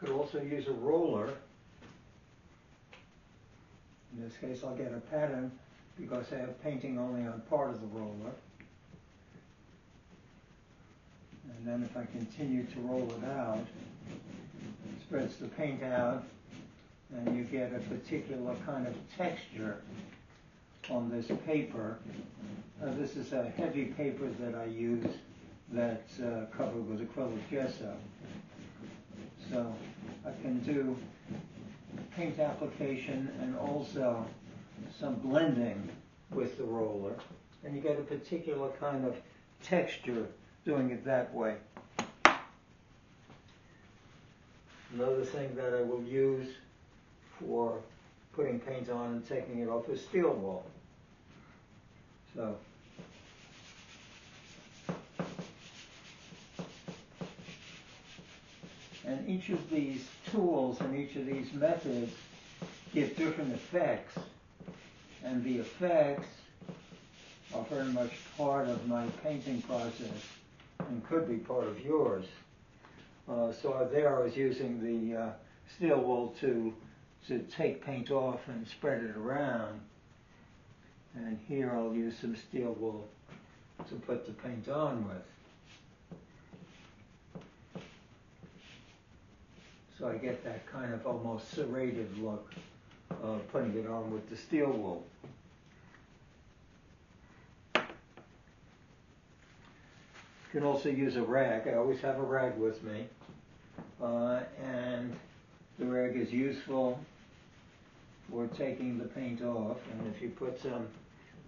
Could also use a roller. In this case, I'll get a pattern because I have painting only on part of the roller. And then if I continue to roll it out, it spreads the paint out, and you get a particular kind of texture on this paper. This is a heavy paper that I use that's covered with acrylic gesso. So I can do paint application and also some blending with the roller, and you get a particular kind of texture doing it that way. Another thing that I will use for putting paint on and taking it off is steel wool. So and each of these tools and each of these methods give different effects, and the effects are very much part of my painting process and could be part of yours. So there I was using the steel wool to take paint off and spread it around, and here I'll use some steel wool to put the paint on with. So I get that kind of almost serrated look of putting it on with the steel wool. You can also use a rag. I always have a rag with me. And the rag is useful for taking the paint off. And if you put some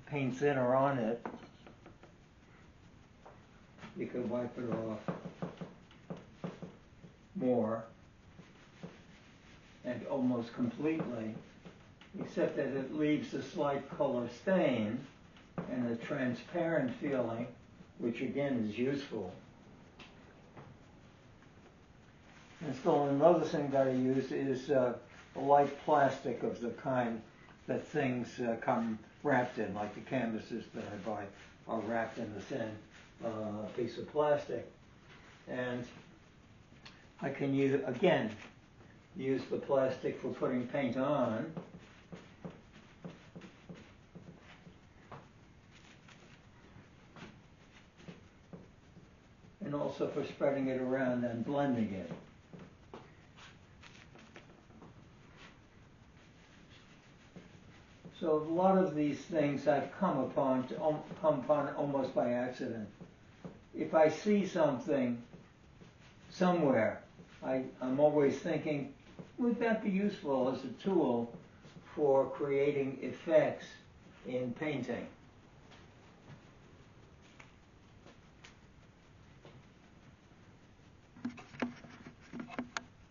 paint thinner on it, you can wipe it off more and almost completely, except that it leaves a slight color stain and a transparent feeling, which again is useful. And so another thing that I use is a light plastic of the kind that things come wrapped in, like the canvases that I buy are wrapped in the thin piece of plastic. And I can use the plastic for putting paint on. And also for spreading it around and blending it. So a lot of these things I've come upon almost by accident. If I see something somewhere, I'm always thinking, would that be useful as a tool for creating effects in painting?